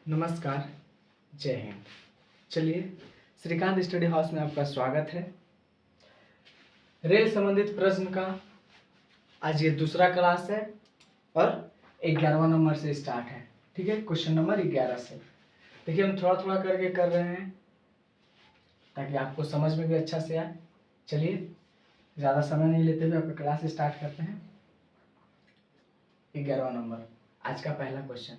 नमस्कार, जय हिंद। चलिए, श्रीकांत स्टडी हाउस में आपका स्वागत है। रेल संबंधित प्रश्न का आज ये दूसरा क्लास है और 11वां नंबर से स्टार्ट है। ठीक है, क्वेश्चन नंबर 11 से। देखिए, हम थोड़ा थोड़ा करके कर रहे हैं ताकि आपको समझ में भी अच्छा से आए। चलिए, ज़्यादा समय नहीं लेते हुए आपका क्लास स्टार्ट करते हैं। 11वां नंबर, आज का पहला क्वेश्चन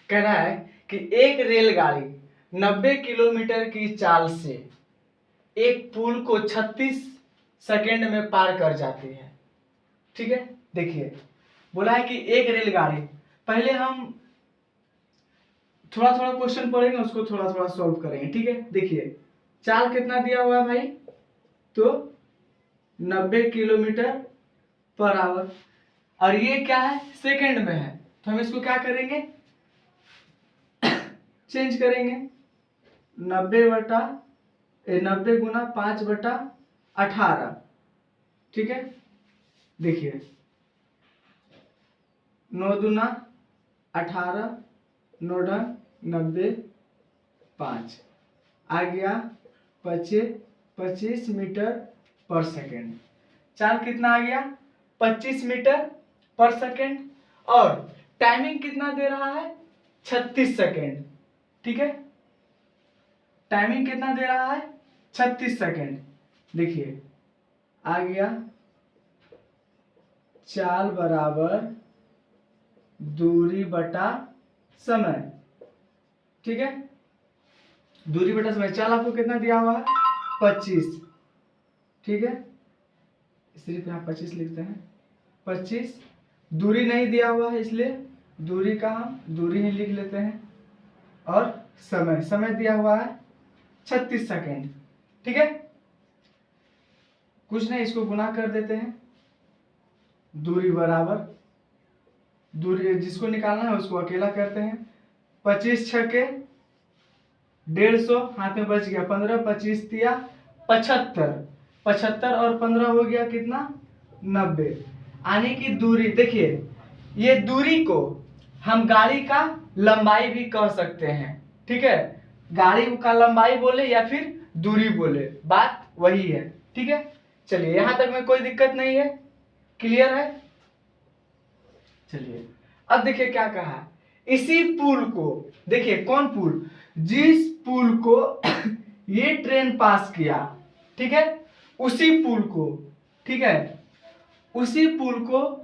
कह रहा है कि एक रेलगाड़ी 90 किलोमीटर की चाल से एक पुल को 36 सेकेंड में पार कर जाती है। ठीक है, देखिए बोला है कि एक रेलगाड़ी, पहले हम थोड़ा थोड़ा क्वेश्चन पढ़ेंगे, उसको थोड़ा थोड़ा सॉल्व करेंगे। ठीक है, देखिए चाल कितना दिया हुआ है भाई, तो 90 किलोमीटर पर आवर, और ये क्या है, सेकेंड में है, तो हम इसको क्या करेंगे, चेंज करेंगे। 90 गुना 5/18। ठीक है, देखिए 9 दूना 18, 9 डन 90, 5 आ गया 25 मीटर पर सेकेंड। चाल कितना आ गया, 25 मीटर पर सेकेंड, और टाइमिंग कितना दे रहा है, 36 सेकेंड। ठीक है, टाइमिंग कितना दे रहा है, 36 सेकेंड। देखिए आ गया चाल बराबर दूरी बटा समय। ठीक है, दूरी बटा समय। चाल आपको कितना दिया हुआ है, 25। ठीक है, सिर्फ यहाँ 25 लिखते हैं, 25। दूरी नहीं दिया हुआ है इसलिए दूरी का हम दूरी ही लिख लेते हैं, और समय दिया हुआ है 36 सेकेंड। ठीक है, कुछ नहीं, इसको गुना कर देते हैं। दूरी बराबर, दूरी जिसको निकालना है उसको अकेला करते हैं। 25 छके 150, हाथ में बच गया 15, 25 तिया 75, 75 और 15 हो गया कितना, 90। आने की दूरी, देखिए ये दूरी को हम गाड़ी का लंबाई भी कह सकते हैं। ठीक है, गाड़ी का लंबाई बोले या फिर दूरी बोले, बात वही है। ठीक है, चलिए यहां तक में कोई दिक्कत नहीं है, क्लियर है। चलिए अब देखिए क्या कहा है, इसी पुल को, देखिए कौन पुल, जिस पुल को ये ट्रेन पास किया, ठीक है, उसी पुल को, ठीक है, उसी पुल को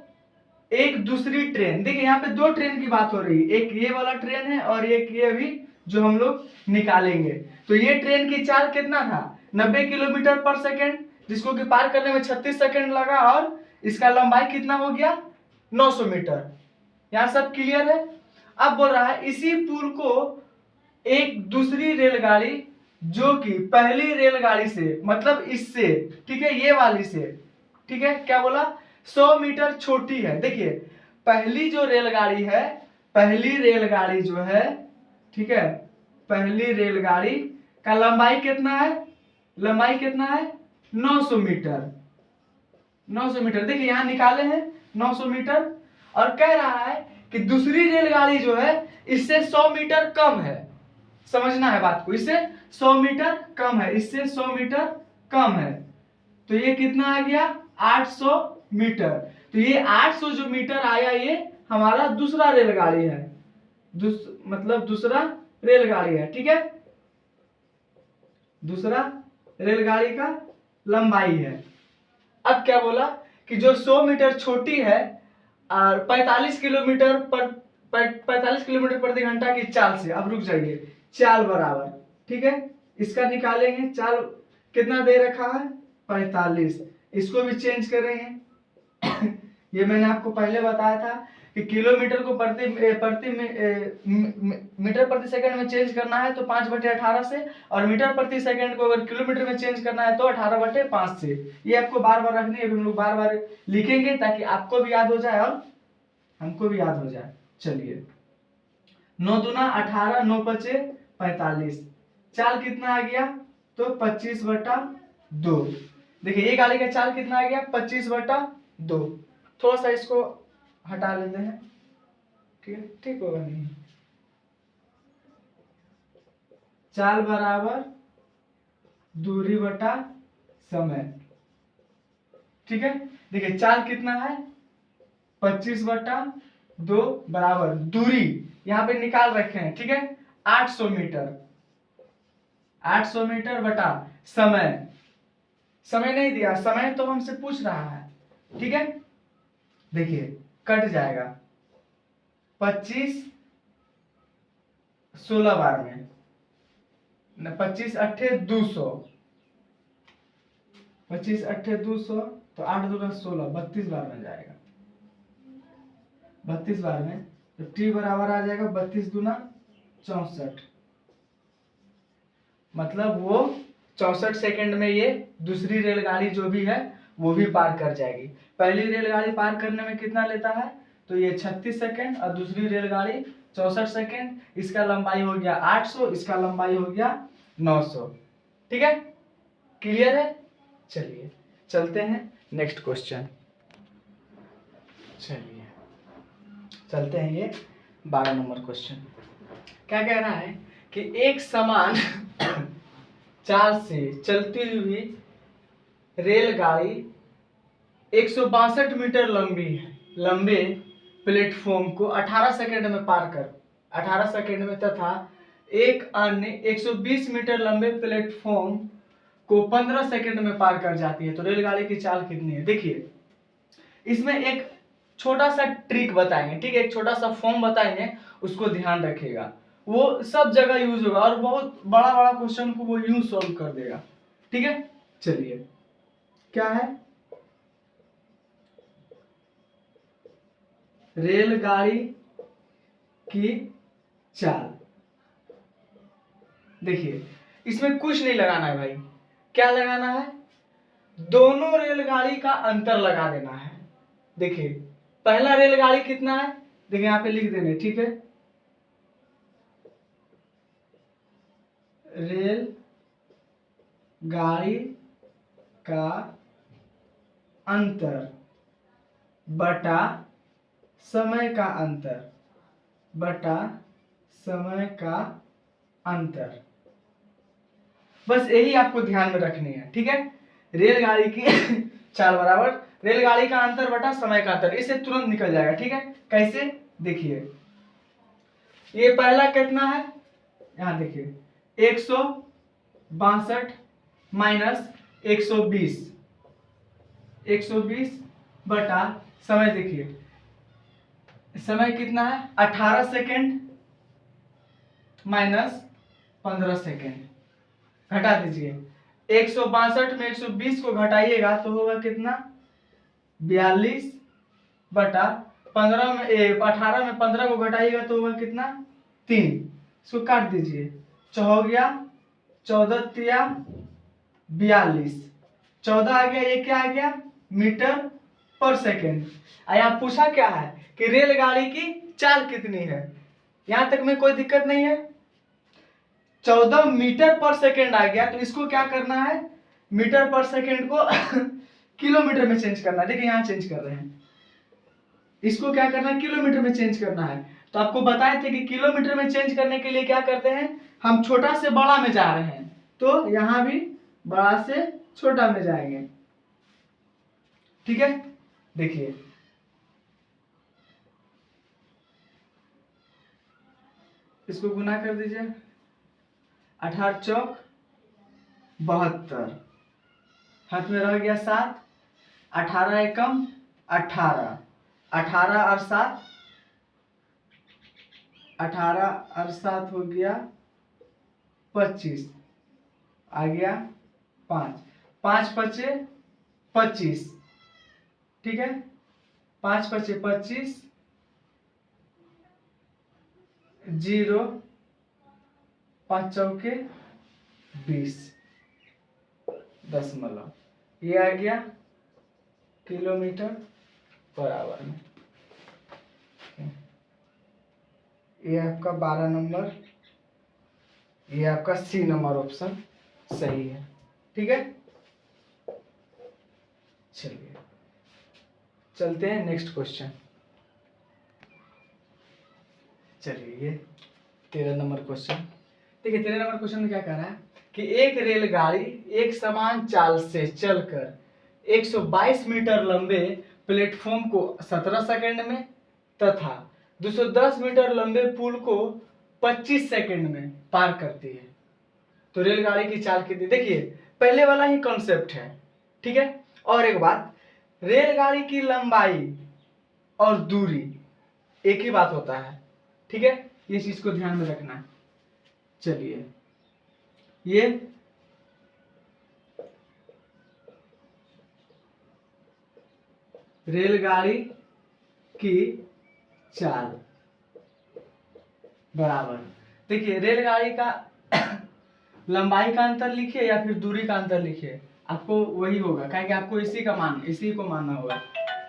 एक दूसरी ट्रेन, देखिए यहाँ पे दो ट्रेन की बात हो रही है, एक ये वाला ट्रेन है और एक ये भी जो हम लोग निकालेंगे। तो ये ट्रेन की चाल कितना था, 90 किलोमीटर पर सेकेंड, जिसको कि पार करने में 36 सेकेंड लगा, और इसका लंबाई कितना हो गया, 900 मीटर। यहाँ सब क्लियर है। अब बोल रहा है इसी पुल को एक दूसरी रेलगाड़ी जो कि पहली रेलगाड़ी से, मतलब इससे, ठीक है, ये वाली से, ठीक है, क्या बोला, 100 मीटर छोटी है। देखिए पहली जो रेलगाड़ी है, पहली रेलगाड़ी जो है, ठीक है, पहली रेलगाड़ी का लंबाई कितना है, लंबाई कितना है, 900 मीटर, 900 मीटर। देखिए यहां निकाले हैं 900 मीटर, और कह रहा है कि दूसरी रेलगाड़ी जो है इससे 100 मीटर कम है। समझना है बात को, इससे 100 मीटर कम है, इससे 100 मीटर कम है। तो ये कितना आ गया, 800 मीटर। तो ये 800 जो मीटर आया, ये हमारा दूसरा रेलगाड़ी है, मतलब दूसरा रेलगाड़ी है। ठीक है, दूसरा रेलगाड़ी का लंबाई है। अब क्या बोला कि जो 100 मीटर छोटी है और 45 किलोमीटर प्रति घंटा की चाल से, अब रुक जाइए, चाल बराबर, ठीक है, इसका निकालेंगे, चाल कितना दे रखा है, 45, इसको भी चेंज करेंगे। ये मैंने आपको पहले बताया था कि किलोमीटर को मीटर प्रति सेकंड में चेंज करना है तो 5/18 से, और मीटर प्रति सेकंड को अगर किलोमीटर में चेंज करना है तो 18/5 से। ये आपको बार बार रखनी है, हम लोग बार बार लिखेंगे ताकि आपको भी याद हो जाए और हमको भी याद हो जाए। चलिए 9 दूना 18, 9 पचे 45, चाल कितना आ गया, तो 25/2। देखिए ये गाड़ी का चाल कितना आ गया, 25/2। थोड़ा सा इसको हटा लेते हैं, ठीक है, ठीक होगा नहीं, चाल बराबर दूरी बटा समय। ठीक है, देखिए चाल कितना है 25/2 बराबर दूरी यहाँ पे निकाल रखे हैं। ठीक है, 800 मीटर, 800 मीटर बटा समय। समय नहीं दिया, समय तो हमसे पूछ रहा है। ठीक है, देखिए कट जाएगा 25 16 बार में 25 अट्ठे 200, 25 अट्ठे 200 तो 8 दूना 16, 32 बार में जाएगा। 32 बार में तो टी बराबर आ जाएगा 32 दूना 64, मतलब वो 64 सेकंड में ये दूसरी रेलगाड़ी जो भी है वो भी पार कर जाएगी। पहली रेलगाड़ी पार करने में कितना लेता है, तो ये 36 सेकंड और दूसरी रेलगाड़ी 64 सेकंड। इसका लंबाई हो गया 800, इसका लंबाई हो गया 900। ठीक है, क्लियर है। चलिए चलते हैं नेक्स्ट क्वेश्चन। चलिए चलते हैं ये 12 नंबर क्वेश्चन। क्या कह रहा है कि एक समान चाल से चलती हुई रेलगाड़ी 162 मीटर लंबे प्लेटफॉर्म को 18 सेकंड में पार कर 18 सेकंड में तथा एक अन्य 120 मीटर लंबे प्लेटफॉर्म को 15 सेकंड में पार कर जाती है, तो रेलगाड़ी की चाल कितनी है। देखिए इसमें एक छोटा सा ट्रिक बताएंगे। ठीक है, एक छोटा सा फॉर्म बताएंगे, उसको ध्यान रखिएगा। वो सब जगह यूज होगा और बहुत बड़ा बड़ा क्वेश्चन को वो यूं सॉल्व कर देगा। ठीक है, चलिए क्या है, रेलगाड़ी की चाल। देखिए इसमें कुछ नहीं लगाना है भाई, क्या लगाना है, दोनों रेलगाड़ी का अंतर लगा देना है। देखिए पहला रेलगाड़ी कितना है, देखिए यहां पे लिख देने। ठीक है, रेल गाड़ी का अंतर बटा समय का अंतर बटा समय का अंतर, बस यही आपको ध्यान में रखनी है। ठीक है, रेलगाड़ी की चाल बराबर रेलगाड़ी का अंतर बटा समय का अंतर, इससे तुरंत निकल जाएगा। ठीक है, कैसे, देखिए ये पहला कितना है, यहां देखिए 162 माइनस 120, 120 बटा समय। देखिए समय कितना है 18 सेकेंड माइनस 15 सेकेंड, घटा दीजिए। 162 में 120 को घटाइएगा तो होगा कितना 42 बटा 15 में 18 में 15 को घटाइएगा तो होगा कितना 3, इसको काट दीजिए। हो गया 14 तिया 42, 14 आ गया, ये क्या आ गया मीटर पर सेकेंड। यहाँ पूछा क्या है कि रेलगाड़ी की चाल कितनी है, यहां तक में कोई दिक्कत नहीं है। 14 मीटर पर सेकेंड आ गया, तो इसको क्या करना है, मीटर पर सेकेंड को किलोमीटर में चेंज करना है। देखिए यहां चेंज कर रहे हैं, इसको क्या करना है, किलोमीटर में चेंज करना है। तो आपको बताए थे कि किलोमीटर में चेंज करने के लिए क्या करते हैं, हम छोटा से बड़ा में जा रहे हैं, तो यहां भी बड़ा से छोटा में जाएंगे। ठीक है, देखिए इसको गुना कर दीजिए, 18 चौक 72, हाथ में रह गया 7, 18 एकम 18, 18 और 7, 18 और 7 हो गया 25, आ गया 5, 5 पचे 25। ठीक है, 5 पचे 25, 0 5 चौके 20 दशमलव, ये आ गया किलोमीटर पर आवर में। ये आपका 12 नंबर, ये आपका सी नंबर ऑप्शन सही है। ठीक है, चलिए चलते हैं नेक्स्ट क्वेश्चन। चलिए ये 13 नंबर क्वेश्चन। देखिए 13 नंबर क्वेश्चन में क्या कह रहा है कि एक रेलगाड़ी एक समान चाल से चलकर 122 मीटर लंबे प्लेटफॉर्म को 17 सेकंड में तथा 210 मीटर लंबे पुल को 25 सेकंड में पार करती है। तो रेलगाड़ी की चाल कितनी, देखिए पहले वाला ही कॉन्सेप्ट है, ठीक है। और एक बात, रेलगाड़ी की लंबाई और दूरी एक ही बात होता है, ठीक है, ये चीज को ध्यान में रखना है। चलिए ये रेलगाड़ी की चाल बराबर, देखिए रेलगाड़ी का लंबाई का अंतर लिखिए या फिर दूरी का अंतर लिखिए, आपको वही होगा, क्या कि आपको इसी को मानना होगा,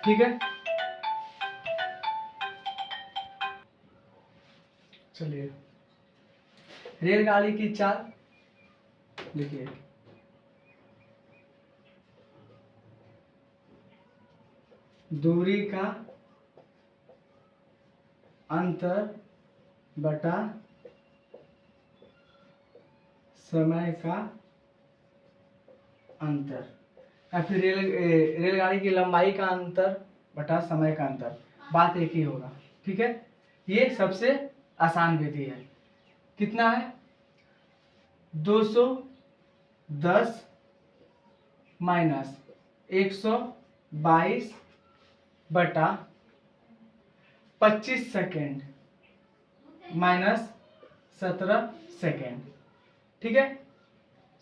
ठीक है। चलिए रेलगाड़ी की चाल देखिए, दूरी का अंतर बटा समय का अंतर, या फिर रेलगाड़ी की लंबाई का अंतर बटा समय का अंतर, बात एक ही होगा, ठीक है। ये सबसे आसान विधि है। कितना है, 210 माइनस 122 बटा 25 सेकेंड माइनस 17 सेकेंड, ठीक है।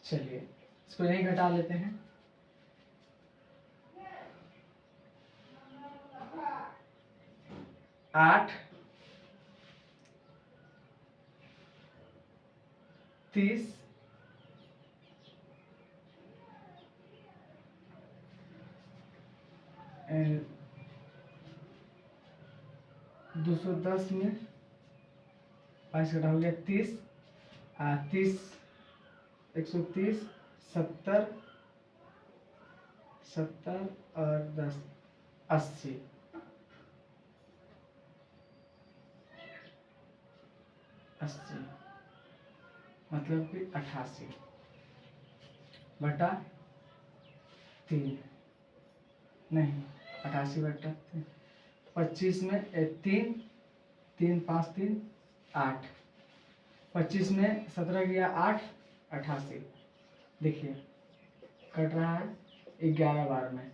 चलिए इसको यहीं घटा लेते हैं। 8 30 210 में 5 घटा हो गया 30, 30 130 70 70 और 10 80 80 मतलब कि 88 बटा 3, नहीं 88 बटा 25 में 3 3 5 3 8, 25 में 17 गया 8 88, देखिए कट रहा है 11 बार में।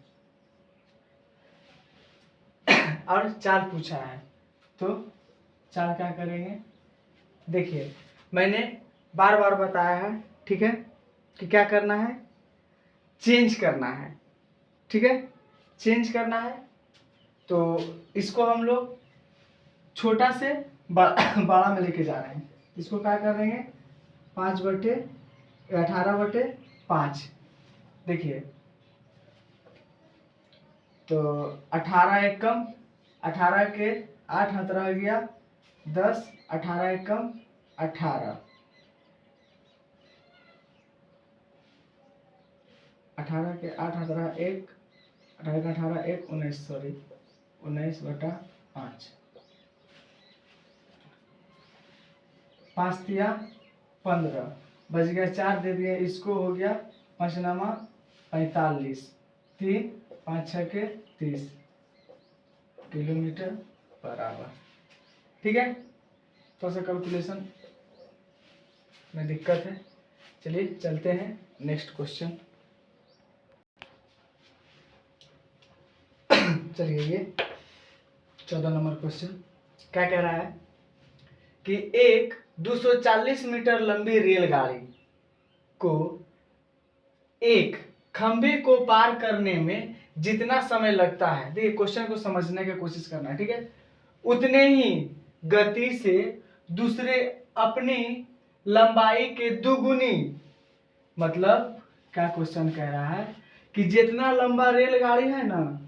और चाल पूछा है तो चाल क्या करेंगे, देखिए मैंने बार बार बताया है, ठीक है, कि क्या करना है, चेंज करना है, ठीक है, चेंज करना है। तो इसको हम लोग छोटा से बड़ा में लेके जा रहे हैं। इसको क्या करेंगे, 5/18/5, देखिए तो 18 एक कम, 18 के 8 17 गया 10, 18 एक कम 18, 18 के 8 17 1, 18 का 18 1 19, सॉरी 19/5, 5 दिया 15 बच गया 4 दे दिए, इसको हो गया 5 नामा 45, 3 5 6 के 30 किलोमीटर पर आवर, ठीक है। तो ऐसा कैलकुलेशन में दिक्कत है। चलिए चलते हैं नेक्स्ट क्वेश्चन। चलिए ये 14 नंबर क्वेश्चन क्या कह रहा है कि एक 240 मीटर लंबी रेलगाड़ी को एक खंभे को पार करने में जितना समय लगता है, देखिए क्वेश्चन को समझने की कोशिश करना है, ठीक है, उतने ही गति से दूसरे अपनी लंबाई के दुगुनी, मतलब क्या क्वेश्चन कह रहा है कि जितना लंबा रेलगाड़ी है ना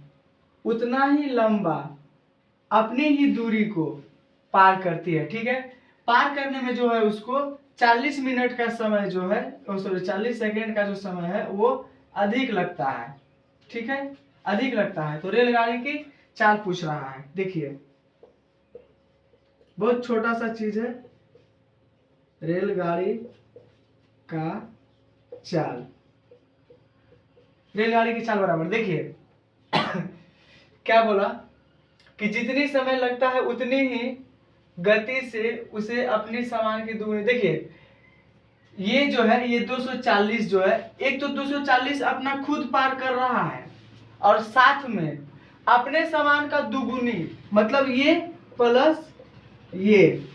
उतना ही लंबा अपनी ही दूरी को पार करती है, ठीक है। पार करने में जो है उसको 40 मिनट का समय जो है, सॉरी 40 सेकेंड का जो समय है वो अधिक लगता है, ठीक है, अधिक लगता है। तो रेलगाड़ी की चाल पूछ रहा है, देखिए बहुत छोटा सा चीज है, रेलगाड़ी का चाल, रेलगाड़ी की चाल बराबर, देखिए क्या बोला कि जितनी समय लगता है उतनी ही गति से उसे अपनी सामान की दूरी, देखिए ये जो है ये 240 जो है, एक तो 240 अपना खुद पार कर रहा है और साथ में अपने सामान का दुगुनी, मतलब ये प्लस ये,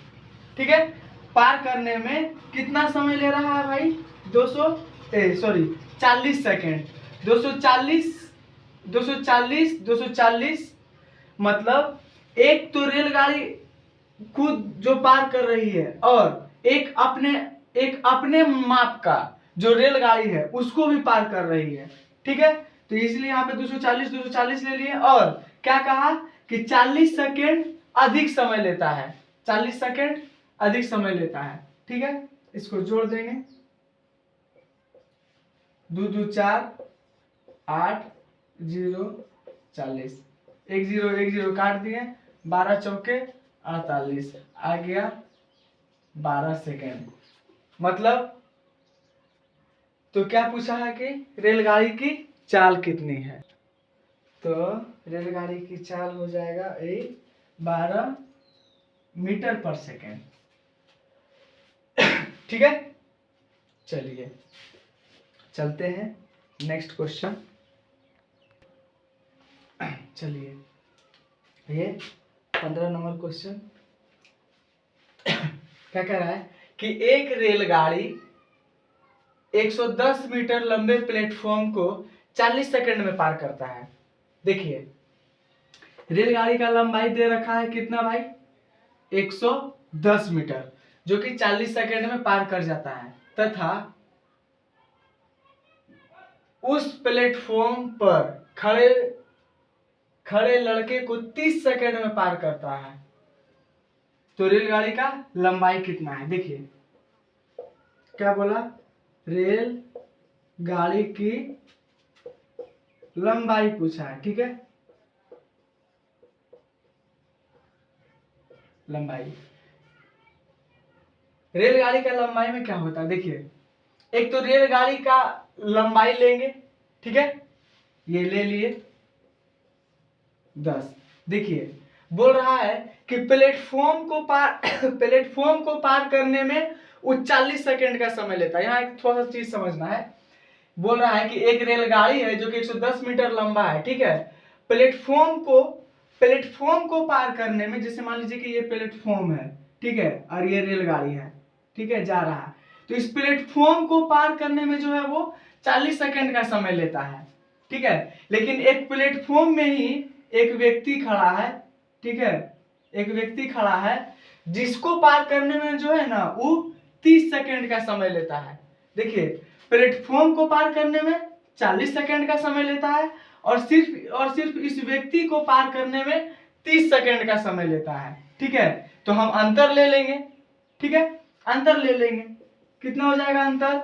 ठीक है, पार करने में कितना समय ले रहा है भाई, 40 सेकेंड, 240 मतलब एक तो रेलगाड़ी खुद जो पार कर रही है और एक अपने माप का जो रेलगाड़ी है उसको भी पार कर रही है, ठीक है। तो इसलिए यहाँ पे 240 ले लिए और क्या कहा कि 40 सेकेंड अधिक समय लेता है, 40 सेकेंड अधिक समय लेता है, ठीक है। इसको जोड़ देंगे, 2 2 4 8 0 40, 1 0 1 0 काट दिए, 12 चौके 48 आ गया 12 सेकेंड। मतलब तो क्या पूछा है कि रेलगाड़ी की चाल कितनी है, तो रेलगाड़ी की चाल हो जाएगा 12 मीटर पर सेकेंड, ठीक है। चलिए चलते हैं नेक्स्ट क्वेश्चन। चलिए ये 15 नंबर क्वेश्चन क्या कह रहा है कि एक रेलगाड़ी 110 मीटर लंबे प्लेटफॉर्म को 40 सेकंड में पार करता है। देखिए रेलगाड़ी का लंबाई दे रखा है कितना भाई, 110 मीटर, जो कि 40 सेकंड में पार कर जाता है, तथा उस प्लेटफॉर्म पर खड़े लड़के को 30 सेकंड में पार करता है। तो रेलगाड़ी का लंबाई कितना है, देखिए क्या बोला, रेल गाड़ी की लंबाई पूछा है, ठीक है। लंबाई, रेलगाड़ी का लंबाई में क्या होता है, देखिए एक तो रेलगाड़ी का लंबाई लेंगे, ठीक है, ये ले लिए 10। देखिए बोल रहा है कि प्लेटफॉर्म को पार करने में वो 40 सेकंड का समय लेता है। यहाँ एक थोड़ा सा चीज समझना है, बोल रहा है कि एक रेलगाड़ी है जो कि 110 मीटर लंबा है, ठीक है, प्लेटफॉर्म को पार करने में, जैसे मान लीजिए कि ये प्लेटफॉर्म है, ठीक है, और ये रेलगाड़ी है, ठीक है, जा रहा है, तो इस प्लेटफॉर्म को पार करने में जो है वो 40 सेकंड का समय लेता है, ठीक है। लेकिन एक प्लेटफॉर्म में ही एक व्यक्ति खड़ा है, ठीक है, एक व्यक्ति खड़ा है जिसको पार करने में जो है ना वो 30 सेकंड का समय लेता है। देखिए प्लेटफॉर्म को पार करने में 40 सेकंड का समय लेता है और सिर्फ इस व्यक्ति को पार करने में 30 सेकंड का समय लेता है, ठीक है। तो हम अंतर ले लेंगे, ठीक है, अंतर ले लेंगे, कितना हो जाएगा अंतर,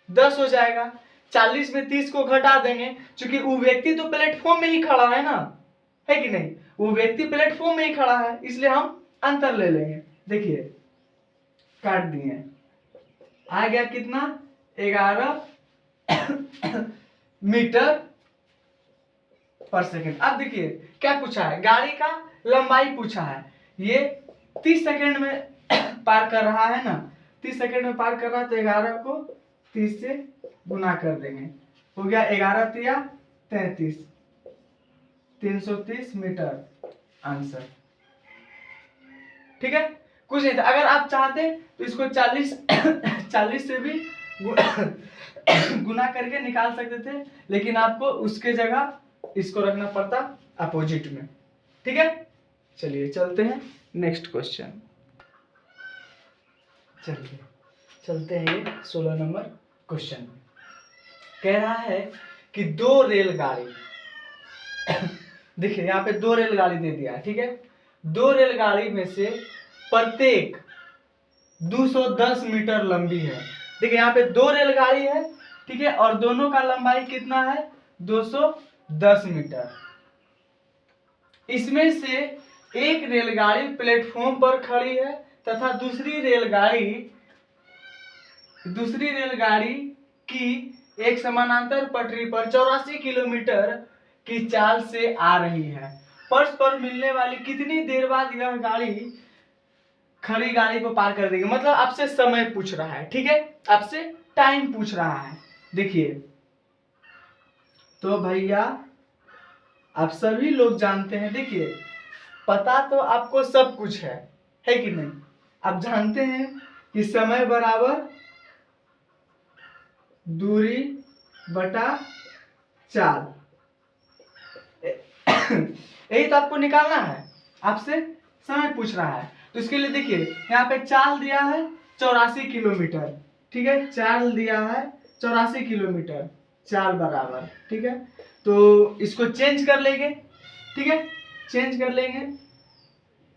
10 हो जाएगा। 40 में 30 को घटा देंगे, क्योंकि वो व्यक्ति तो प्लेटफॉर्म में ही खड़ा है ना, है कि नहीं, वो व्यक्ति प्लेटफॉर्म में ही खड़ा है, इसलिए हम अंतर ले लेंगे। देखिए काट दिए, आ गया कितना, 11 मीटर पर सेकंड। अब देखिए क्या पूछा है, गाड़ी का लंबाई पूछा है, ये 30 सेकंड में पार कर रहा है ना, 30 सेकंड में पार कर रहा है, तो 11 को 30 से गुना कर देंगे, हो गया 11 तिया 33, 330 मीटर आंसर, ठीक है। कुछ नहीं था, अगर आप चाहते तो इसको 40 से भी गुना करके निकाल सकते थे, लेकिन आपको उसके जगह इसको रखना पड़ता अपोजिट में, ठीक है। चलिए चलते हैं नेक्स्ट क्वेश्चन। चलिए चलते हैं 16 नंबर क्वेश्चन। कह रहा है कि दो रेलगाड़ी देखिए यहाँ पे दो रेलगाड़ी दे दिया है, ठीक है, दो रेलगाड़ी में से प्रत्येक 210 मीटर लंबी है। देखिए यहाँ पे दो रेलगाड़ी है, ठीक है, और दोनों का लंबाई कितना है, 210 मीटर। इसमें से एक रेलगाड़ी प्लेटफॉर्म पर खड़ी है तथा दूसरी रेलगाड़ी दूसरी रेलगाड़ी की एक समानांतर पटरी पर 84 किलोमीटर की चाल से आ रही है। परस्पर मिलने वाली कितनी देर बाद यह गाड़ी खड़ी गाड़ी को पार कर देगी। मतलब आपसे समय पूछ रहा है, ठीक है, आपसे टाइम पूछ रहा है। देखिए तो भैया आप सभी लोग जानते हैं, देखिए पता तो आपको सब कुछ है कि नहीं। आप जानते हैं कि समय बराबर दूरी बटा चाल, यही तो आपको निकालना है। आपसे समय पूछ रहा है तो इसके लिए देखिए यहाँ पे चाल दिया है 84 किलोमीटर, ठीक है, चाल दिया है 84 किलोमीटर, चाल बराबर, ठीक है। तो इसको चेंज कर लेंगे, ठीक है, चेंज कर लेंगे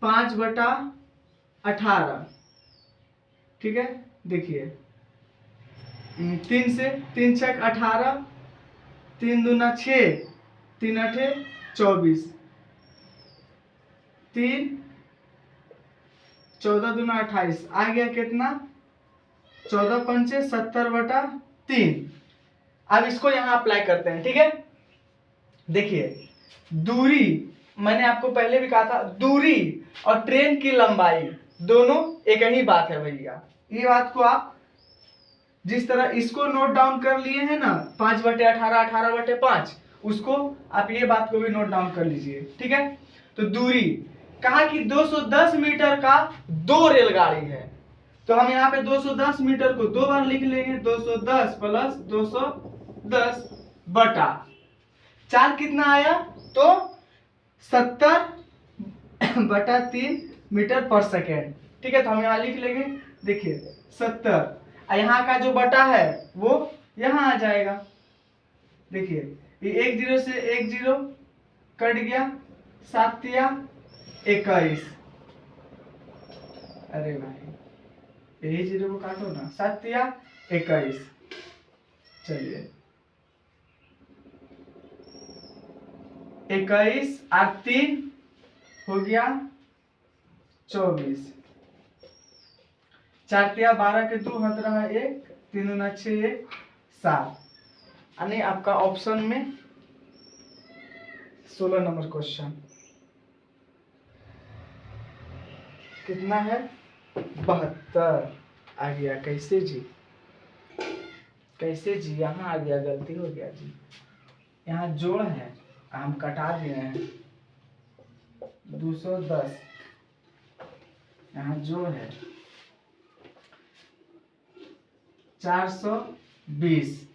5/18, ठीक है। देखिए 3 से 3 छक 18, 3 दूना 6, 3 अठे 24, 3 14 दूना 28, आ गया कितना 14 पंचे 70/3। अब इसको यहाँ अप्लाई करते हैं, ठीक है। देखिए दूरी, मैंने आपको पहले भी कहा था, दूरी और ट्रेन की लंबाई दोनों एक ही बात है भैया। ये बात को आप जिस तरह इसको नोट डाउन कर लिए हैं ना 5/18, 18/5, उसको आप ये बात को भी नोट डाउन कर लीजिए, ठीक है। तो दूरी कहा कि 210 मीटर का 2 रेलगाड़ी है, तो हम यहाँ पे 210 मीटर को 2 बार लिख लेंगे, 210 प्लस 210 बटा 4 कितना आया तो 70/3 मीटर पर सेकेंड, ठीक है। तो हम यहाँ लिख लेंगे, देखिए 70, यहाँ का जो बटा है वो यहाँ आ जाएगा। देखिए ये 1 0 से 1 0 कट गया, 7 या 21, अरे भाई यही 0 को काटो ना, 7 या 21, चलिए 21 और 3 हो गया 24, 4 या 12 के 2 हाथ रहा 1, 3 दूना 6, 1 7, यानी आपका ऑप्शन में 16 नंबर क्वेश्चन कितना है 72 आ गया। कैसे जी, कैसे जी, यहाँ आ गया, गलती हो गया जी, यहाँ जोड़ है हम कटा दिए हैं 210, यहाँ जोड़ है 420,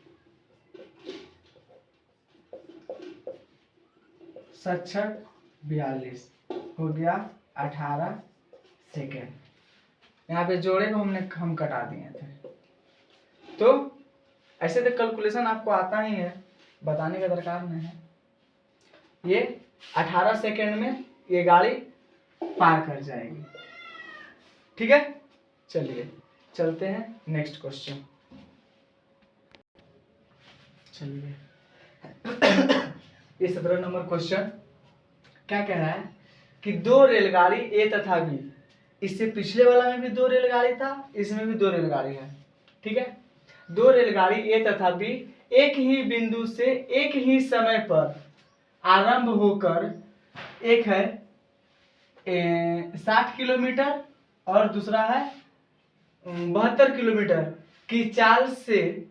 7 42 हो गया 18 सेकेंड। यहाँ पे जोड़े को हम कटा दिए थे। तो ऐसे तो कैलकुलेशन आपको आता ही है, बताने का दरकार नहीं है। ये 18 सेकेंड में ये गाड़ी पार कर जाएगी, ठीक है। चलिए चलते हैं नेक्स्ट क्वेश्चन। चलिए ये 17 नंबर क्वेश्चन क्या कह रहा है कि 2 रेलगाड़ी ए तथा बी, इससे पिछले वाला में भी 2 रेलगाड़ी था, इसमें भी 2 रेलगाड़ी है, ठीक है। 2 रेलगाड़ी ए तथा बी एक ही बिंदु से एक ही समय पर आरंभ होकर, एक है 60 किलोमीटर और दूसरा है 72 किलोमीटर की चाल से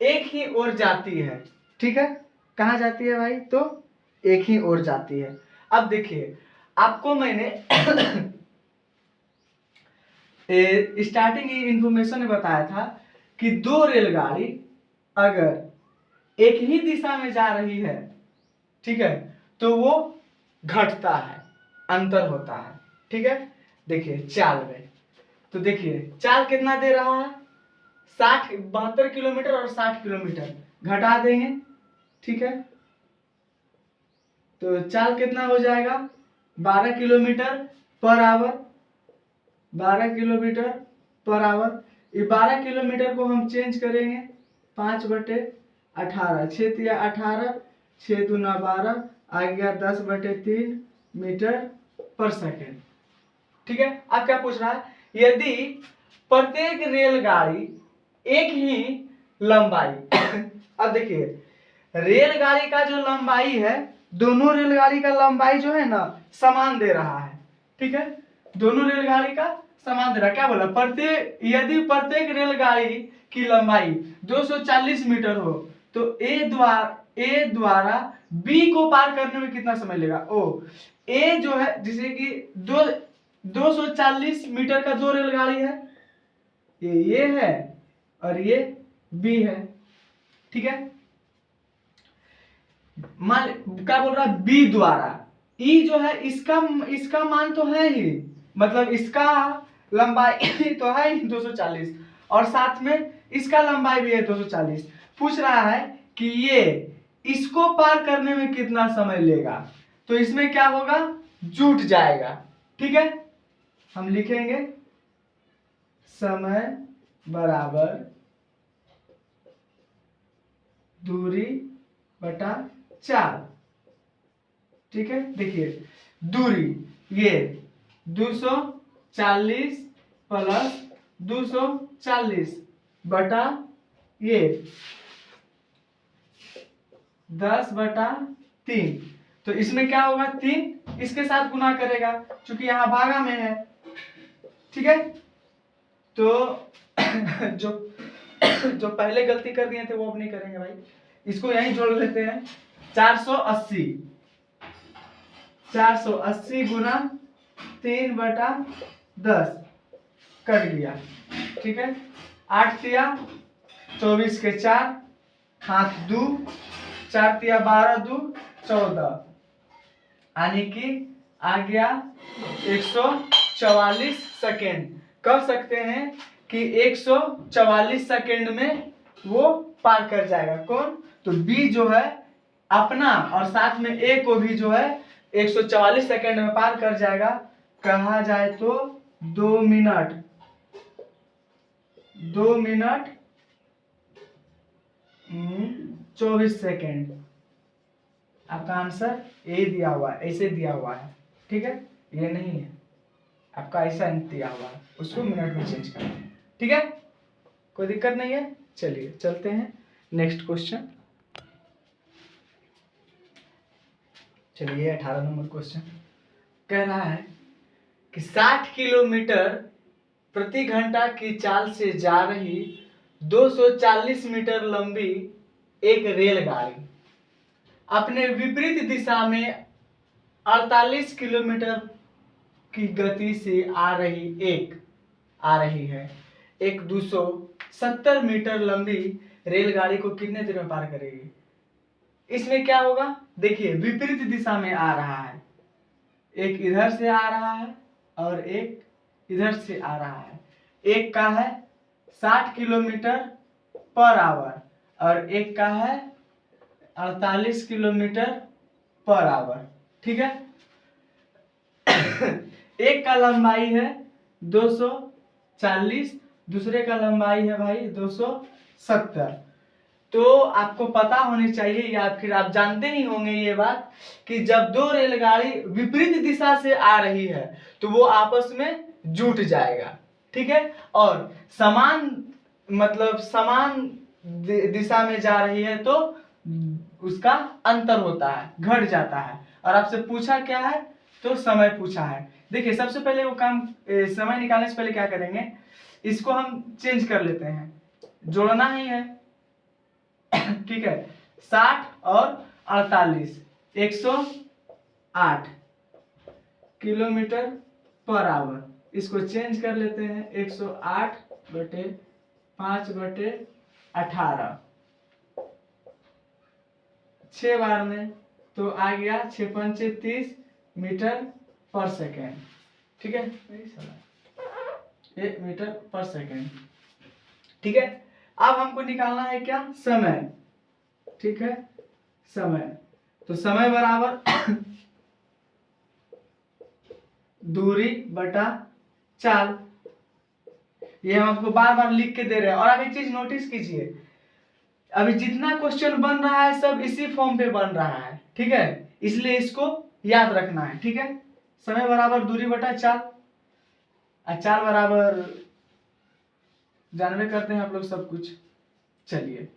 एक ही ओर जाती है, ठीक है। कहाँ जाती है भाई, तो एक ही ओर जाती है। अब देखिए आपको मैंने स्टार्टिंग इंफॉर्मेशन में बताया था कि 2 रेलगाड़ी अगर एक ही दिशा में जा रही है, ठीक है, तो वो घटता है, अंतर होता है, ठीक है। देखिए चाल में, तो देखिए चाल कितना दे रहा है 72 किलोमीटर और 60 किलोमीटर, घटा देंगे, ठीक है। तो चाल कितना हो जाएगा 12 kilometre per hour, 12 kilometre per hour. ये 12 किलोमीटर को हम चेंज करेंगे 5/18, 6 या 18, 6 दूना 12, आ गया 10/3 मीटर पर सेकेंड, ठीक है। अब क्या पूछ रहा है, यदि प्रत्येक रेलगाड़ी एक ही लंबाई अब देखिए रेलगाड़ी का जो लंबाई है, दोनों रेलगाड़ी का लंबाई जो है ना समान दे रहा है, ठीक है, दोनों रेलगाड़ी का समान दे रहा है। क्या बोला, प्रत्येक यदि प्रत्येक रेलगाड़ी की लंबाई 240 मीटर हो तो ए द्वारा बी को पार करने में कितना समय लेगा। ओ ए जो है जिसे कि 240 मीटर का दो रेलगाड़ी है, ये है और ये बी है, ठीक है। मान क्या बोल रहा है, बी द्वारा, ई जो है इसका मान तो है ही, मतलब इसका लंबाई तो है ही 240 और साथ में इसका लंबाई भी है 240। पूछ रहा है कि ये इसको पार करने में कितना समय लेगा, तो इसमें क्या होगा, जुट जाएगा, ठीक है। हम लिखेंगे समय बराबर दूरी बटा 4, ठीक है। देखिए दूरी ये 240 प्लस 240 बटा ये 10/3, तो इसमें क्या होगा 3 इसके साथ गुना करेगा क्योंकि यहाँ भागा में है, ठीक है। तो जो जो पहले गलती कर दिए थे वो अब नहीं करेंगे भाई, इसको यहीं जोड़ लेते हैं। 480 गुना 3/10 कट गया, ठीक है। 8 तिया 24 के 4 हाथ 2, 4 तिया 12 2 14, यानी कि आ गया 144 सेकेंड। कह सकते हैं कि 144 सेकेंड में वो पार कर जाएगा। कौन, तो बी जो है अपना और साथ में ए को भी जो है 144 सेकेंड में पार कर जाएगा। कहा जाए तो 2 मिनट 24 सेकेंड। आपका आंसर ए दिया हुआ है, ऐसे दिया हुआ है, ठीक है, ये नहीं है आपका, ऐसा दिया हुआ है, उसको मिनट में चेंज करना है, ठीक है, कोई दिक्कत नहीं है। चलिए चलते हैं नेक्स्ट क्वेश्चन। चलिए 18 नंबर क्वेश्चन कह रहा है कि 60 किलोमीटर प्रति घंटा की चाल से जा रही 240 मीटर लंबी एक रेलगाड़ी अपने विपरीत दिशा में 48 किलोमीटर की गति से आ रही है एक 270 मीटर लंबी रेलगाड़ी को कितने देर में पार करेगी। इसमें क्या होगा, देखिए विपरीत दिशा में आ रहा है, एक इधर से आ रहा है और एक इधर से आ रहा है। एक का है 60 किलोमीटर पर आवर और एक का है 48 किलोमीटर पर आवर, ठीक है। एक का लंबाई है 240, दूसरे का लंबाई है भाई 270। तो आपको पता होनी चाहिए या फिर आप जानते ही होंगे ये बात कि जब दो रेलगाड़ी विपरीत दिशा से आ रही है तो वो आपस में जुट जाएगा, ठीक है। और समान मतलब समान दिशा में जा रही है तो उसका अंतर होता है, घट जाता है। और आपसे पूछा क्या है, तो समय पूछा है। देखिए सबसे पहले वो काम समय निकालने से पहले क्या करेंगे, इसको हम चेंज कर लेते हैं, जोड़ना ही है, ठीक है। 60 और 48 108 किलोमीटर पर आवर, इसको चेंज कर लेते हैं 108/5/18 6 बार में, तो आ गया 6×5 30 मीटर पर सेकेंड, ठीक है, 1 मीटर पर सेकेंड, ठीक है। अब हमको निकालना है क्या, समय, ठीक है, समय। तो समय बराबर दूरी बटा चाल, ये हम आपको बार बार लिख के दे रहे हैं। और आप एक चीज नोटिस कीजिए, अभी जितना क्वेश्चन बन रहा है सब इसी फॉर्म पे बन रहा है, ठीक है, इसलिए इसको याद रखना है, ठीक है। समय बराबर दूरी बटा चाल, चाल बराबर जानवे करते हैं आप लोग सब कुछ। चलिए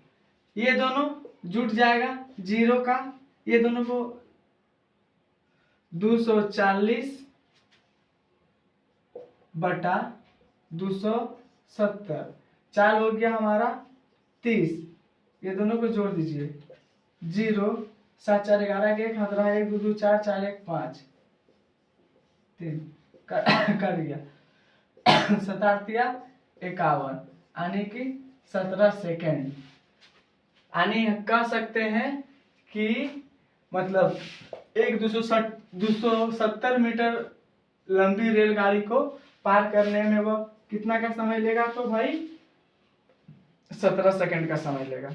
ये दोनों जुट जाएगा 0 का, ये दोनों को 240 बटा 270, 4 हो गया हमारा 30, ये दोनों को जोड़ दीजिए 0 7 4 11 के 1 हाथ रहा 1 2 2 4 4 1 5 3 कर दिया 7 51 यानी कि 17 सेकेंड। यानी कह सकते हैं कि मतलब 270 मीटर लंबी रेलगाड़ी को पार करने में वह कितना का समय लेगा, तो भाई 17 सेकंड का समय लेगा।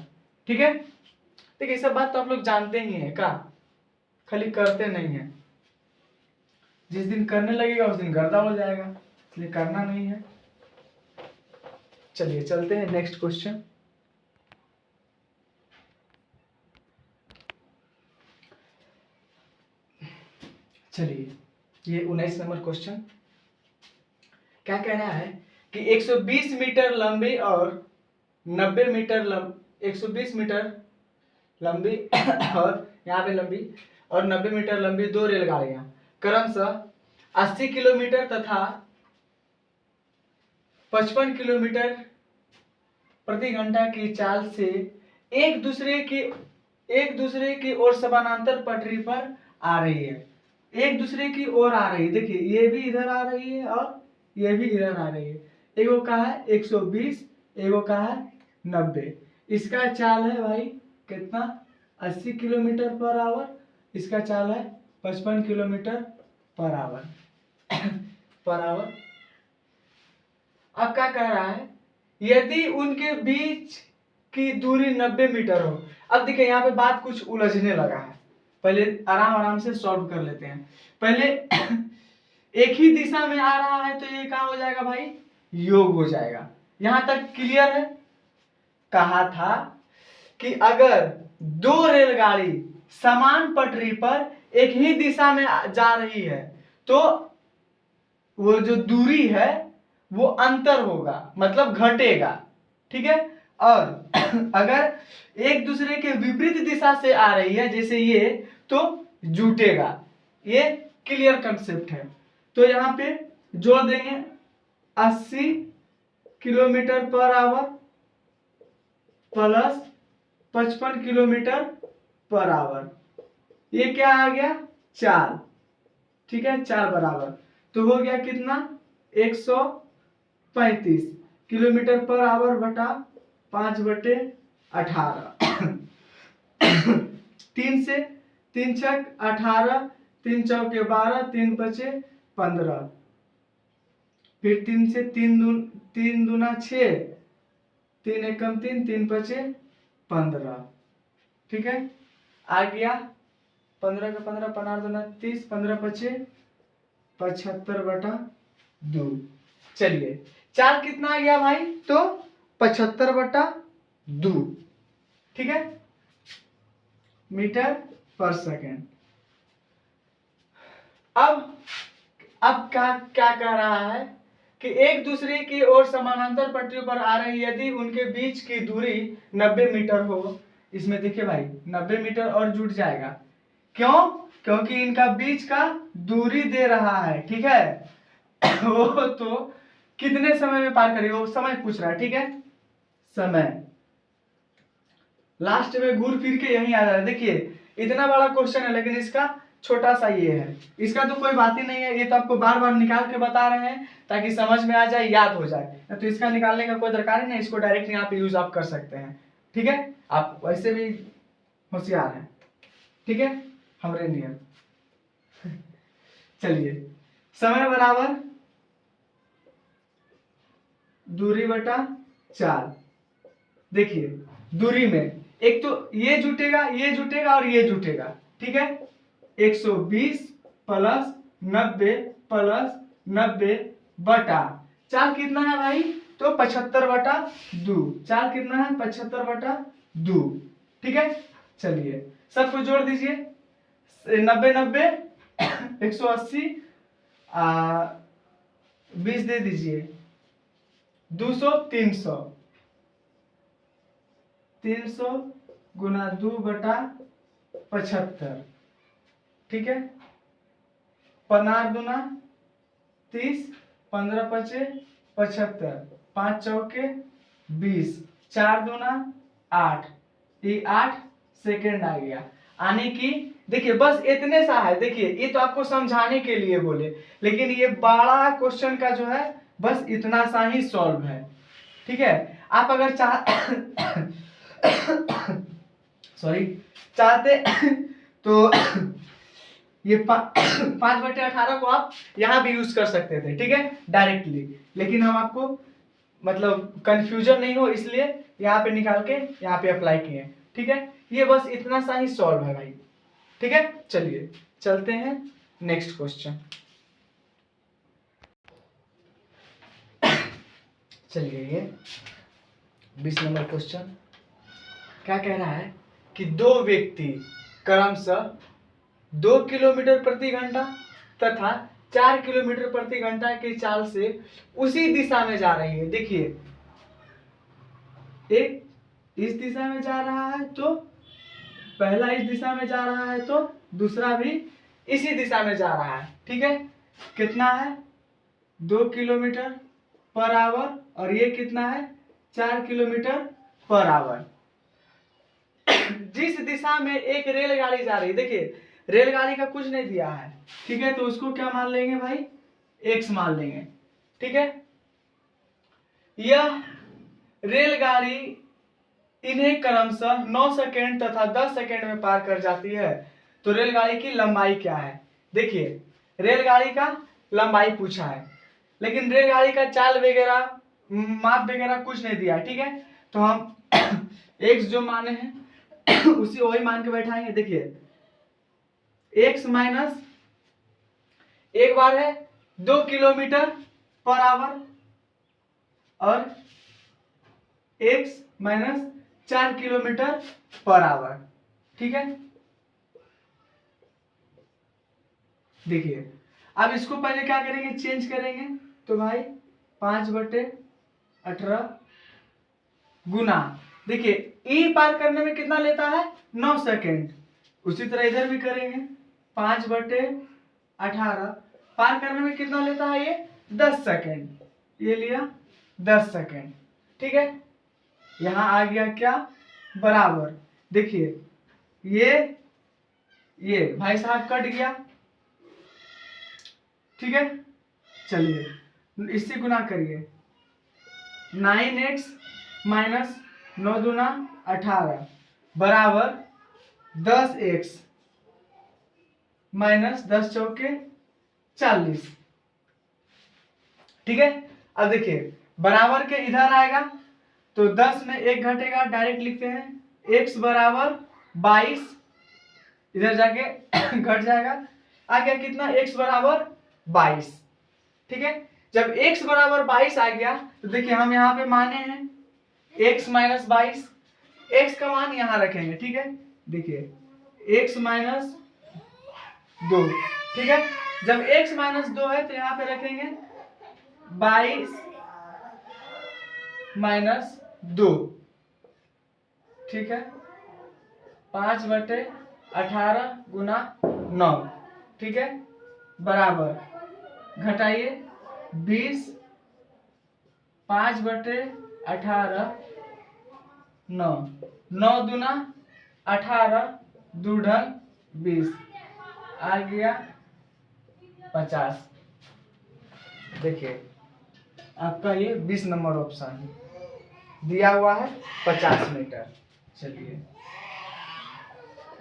ठीक है, देखिए सब बात तो आप लोग जानते ही हैं का, खाली करते नहीं है। जिस दिन करने लगेगा उस दिन गर्दा हो जाएगा, इसलिए करना नहीं है। चलिए चलते हैं नेक्स्ट क्वेश्चन। चलिए ये 19 नंबर क्वेश्चन क्या कह रहा है कि 120 मीटर लंबी और 90 मीटर 120 मीटर लंबी और यहाँ पे लंबी और 90 मीटर लंबी दो रेलगाड़ियां क्रमशः 80 किलोमीटर तथा 55 किलोमीटर प्रति घंटा की चाल से एक दूसरे की ओर समानांतर पटरी पर आ रही है। एक दूसरे की ओर आ रही है, देखिए ये भी इधर आ रही है और ये भी इधर आ रही है। एगो का है 120, एगो का है 90। इसका चाल है भाई कितना 80 किलोमीटर पर आवर, इसका चाल है 55 kilometre per hour per hour. अब क्या कह रहा है, यदि उनके बीच की दूरी 90 मीटर हो। अब देखिए यहाँ पे बात कुछ उलझने लगा है, पहले आराम आराम से सॉल्व कर लेते हैं। पहले एक ही दिशा में आ रहा है तो ये क्या हो जाएगा भाई, योग हो जाएगा। यहां तक क्लियर है। कहा था कि अगर दो रेलगाड़ी समान पटरी पर एक ही दिशा में जा रही है तो वो जो दूरी है वो अंतर होगा, मतलब घटेगा। ठीक है, और अगर एक दूसरे के विपरीत दिशा से आ रही है जैसे ये, तो जुटेगा। ये क्लियर कंसेप्ट है। तो यहाँ पे जोड़ देंगे 80 kilometre per hour plus 55 kilometre per hour, ये क्या आ गया 4। ठीक है, 4 बराबर तो हो गया कितना 135 किलोमीटर पर आवर बटा 5/18 3 से 3 छक 18, 3 चौके 12, 3 बचे 15, फिर 3 से 3 दूना 6, 3 एकम 3, 3 बचे 15। ठीक है, आ गया 15 का 15, 15 दूना 30, 15 बचे 75/2। चलिए 4 कितना आ गया भाई, तो 75/2। ठीक है, मीटर पर सेकेंड। अब क्या कह रहा है कि एक दूसरे की ओर समानांतर पटरियों पर आ रही यदि उनके बीच की दूरी 90 मीटर हो। इसमें देखिए भाई 90 मीटर और जुट जाएगा, क्यों, क्योंकि इनका बीच का दूरी दे रहा है। ठीक है वो तो कितने समय में पार करेगा वो समय पूछ रहा है। ठीक है, समय लास्ट में घूर फिर के यही आ जा रहा है। देखिए इतना बड़ा क्वेश्चन है लेकिन इसका छोटा सा ये है, इसका तो कोई बात ही नहीं है। ये तो आपको बार बार निकाल के बता रहे हैं ताकि समझ में आ जाए, याद हो जाए। तो इसका निकालने का कोई दरकार ही नहीं, इसको डायरेक्टली आप यूज आप कर सकते हैं। ठीक है, आप वैसे भी होशियार हैं। ठीक है, हमरे नियम चलिए समय बराबर दूरी बटा 4। देखिए दूरी में एक तो ये जुटेगा, ये जुटेगा और ये जुटेगा। ठीक है, 120 प्लस 90 प्लस 90 बटा 4 कितना है भाई, तो 75/2। 4 कितना है 75/2। ठीक है, चलिए सबको जोड़ दीजिए 90 90 180 20 दे दीजिए 200 300, 300 गुना 2/75, ठीक है। 15 दूना 30, 15 पचे 75, 5 चौके 20, 4 दूना 8, ये 8 सेकेंड आ गया। आने की देखिए बस इतने सा है। देखिए ये तो आपको समझाने के लिए बोले, लेकिन ये बड़ा क्वेश्चन का जो है बस इतना सा ही सॉल्व है, ठीक है। आप अगर सॉरी चाहते तो ये 5/18 को आप यहाँ भी यूज कर सकते थे, ठीक है, डायरेक्टली। लेकिन हम आपको मतलब कंफ्यूजन नहीं हो इसलिए यहाँ पे निकाल के यहाँ पे अप्लाई किए, ठीक है। ये बस इतना सा ही सॉल्व है भाई, ठीक है। चलिए चलते हैं नेक्स्ट क्वेश्चन। चलिए ये 20 नंबर क्वेश्चन क्या कह रहा है कि दो व्यक्ति क्रमशः 2 किलोमीटर प्रति घंटा तथा 4 किलोमीटर प्रति घंटा की चाल से उसी दिशा में जा रही है। देखिए एक इस दिशा में जा रहा है तो पहला इस दिशा में जा रहा है तो दूसरा भी इसी दिशा में जा रहा है, ठीक है। कितना है 2 किलोमीटर पर आवर और ये कितना है 4 किलोमीटर पर आवर। जिस दिशा में एक रेलगाड़ी जा रही है, देखिए रेलगाड़ी का कुछ नहीं दिया है, ठीक है, तो उसको क्या मान लेंगे भाई x मान लेंगे, ठीक है। यह रेलगाड़ी इन्हें क्रमशः 9 सेकेंड तथा 10 सेकेंड में पार कर जाती है, तो रेलगाड़ी की लंबाई क्या है। देखिए रेलगाड़ी का लंबाई पूछा है, लेकिन रेलगाड़ी का चाल वगैरह माप वगैरह कुछ नहीं दिया है, ठीक है। तो हम x जो माने हैं उसी वही मान के बैठाएंगे। देखिए x माइनस एक बार है 2 किलोमीटर पर आवर और x minus 4 kilometre per hour, ठीक है। देखिए अब इसको पहले क्या करेंगे चेंज करेंगे, तो भाई 5/18 गुना, देखिए ई पार करने में कितना लेता है 9 सेकेंड, उसी तरह इधर भी करेंगे 5/18 पार करने में कितना लेता है ये 10 सेकेंड, ये लिया 10 सेकेंड, ठीक है। यहां आ गया क्या बराबर, देखिए ये भाई साहब कट गया, ठीक है। चलिए इससे गुना करिए 9x माइनस 9 दूना 18 बराबर 10x माइनस 10 चौके 40, ठीक है। अब देखिए बराबर के इधर आएगा तो 10 में 1 घटेगा, डायरेक्ट लिखते हैं x बराबर 22, इधर जाके घट जाएगा, आ गया कितना x बराबर 22, ठीक है। जब x बराबर 22 आ गया तो देखिए हम यहाँ पे माने हैं x माइनस 22, x का मान यहाँ रखेंगे, ठीक है। देखिए x माइनस 2, ठीक है। जब x माइनस 2 है तो यहाँ पे रखेंगे 22 माइनस 2, ठीक है, 5/18 गुना 9, ठीक है, बराबर घटाइए 20, 5/18 9, 9 दूना 18, 2 ढंग 20, आ गया 50। देखिए आपका ये 20 नंबर ऑप्शन दिया हुआ है 50 मीटर। चलिए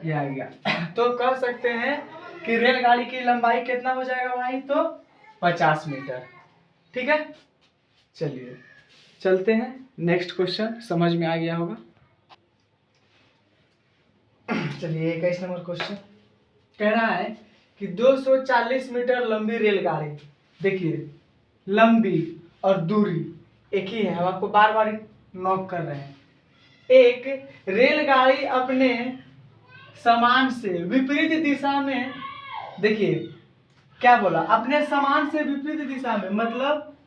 ये आ गया तो कह सकते हैं कि रेलगाड़ी की लंबाई कितना हो जाएगा भाई, तो 50 मीटर, ठीक है। चलिए चलते हैं नेक्स्ट क्वेश्चन, समझ में आ गया होगा। चलिए 21 नंबर क्वेश्चन कह रहा है कि 240 मीटर लंबी रेलगाड़ी, देखिए लंबी और दूरी एक ही है, हम आपको बार बार नोट कर रहे हैं। एक रेलगाड़ी अपने सामान से विपरीत दिशा में, देखिए क्या बोला, अपने सामान से विपरीत दिशा में, मतलब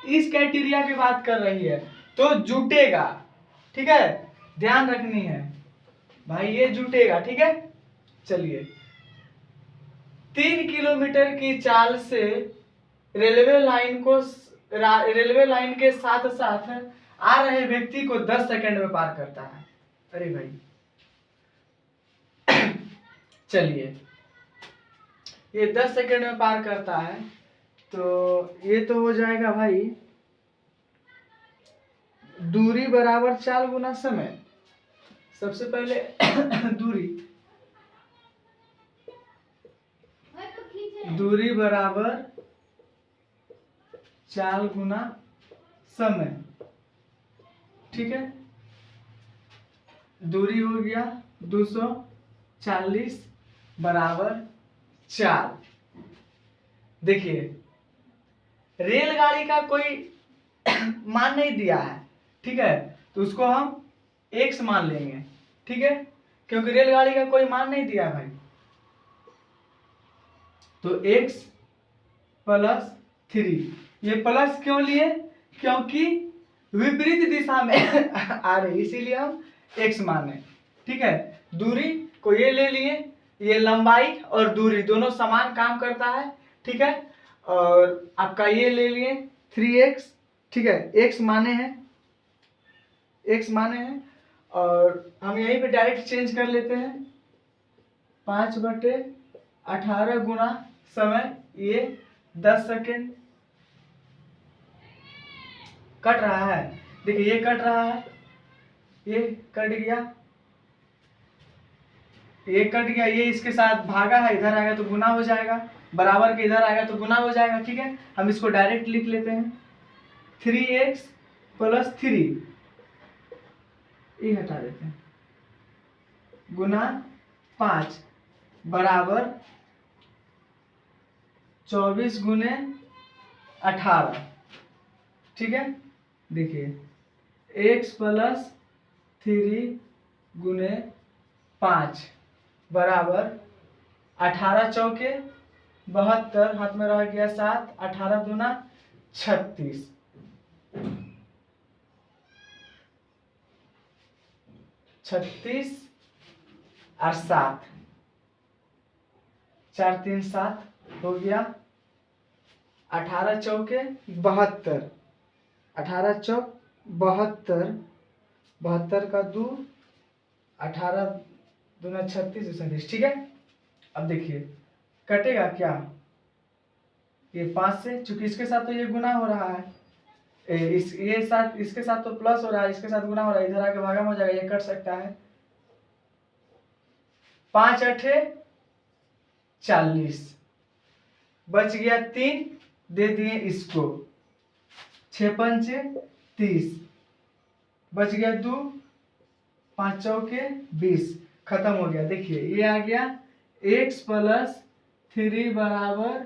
इस क्राइटेरिया की बात कर रही है तो जुटेगा, ठीक है, ध्यान रखनी है भाई, ये जुटेगा, ठीक है। चलिए, 3 किलोमीटर की चाल से रेलवे लाइन के साथ साथ आ रहे व्यक्ति को 10 सेकंड में पार करता है। अरे भाई चलिए, ये 10 सेकंड में पार करता है तो ये तो हो जाएगा भाई दूरी बराबर चाल गुना समय। सबसे पहले दूरी बराबर चाल गुना समय, ठीक है। दूरी हो गया 240 बराबर 4। देखिए, रेलगाड़ी का कोई मान नहीं दिया है, ठीक है, तो उसको हम x मान लेंगे, ठीक है, क्योंकि रेलगाड़ी का कोई मान नहीं दिया भाई। तो x प्लस 3, ये प्लस क्यों लिए, क्योंकि विपरीत दिशा में आ रही, इसीलिए हम x माने, ठीक है। दूरी को ये ले लिए, ये लंबाई और दूरी दोनों समान काम करता है, ठीक है। और आपका ये ले लिए 3x, ठीक है, x माने हैं और हम यहीं पे डायरेक्ट चेंज कर लेते हैं। 5/18 गुना समय, ये 10 सेकेंड कट रहा है। देखिए, ये कट रहा है, ये कट गया, ये कट गया, ये इसके साथ भागा है, इधर आएगा तो गुना हो जाएगा, बराबर के इधर आएगा तो गुना हो जाएगा, ठीक है। हम इसको डायरेक्ट लिख लेते हैं 3x प्लस 3, ये हटा देते हैं, गुना 5 बराबर 24 गुने 18, ठीक है। देखिए, x प्लस 3 गुने 5 बराबर 18 चौके 72, हाथ में रह गया 7, 18 दूना 36, 36 और 7, 4 3 7 हो गया, 18 चौके 72, 18 चौक 72, 72 का 2, 18 दूना 36, 37, ठीक है। अब देखिए, कटेगा क्या, ये 5 से, चूंकि इसके साथ तो ये गुना हो रहा है, ये साथ इसके साथ तो प्लस हो रहा है, इसके साथ गुना हो रहा है, इधर आके भागम हो जाएगा, ये कट सकता है। 5 8 40, बच गया 3, दे दिए इसको, 6 5 30, बच गया 2, 5 चौके 20, खत्म हो गया। देखिए, ये आ गया x प्लस 3 बराबर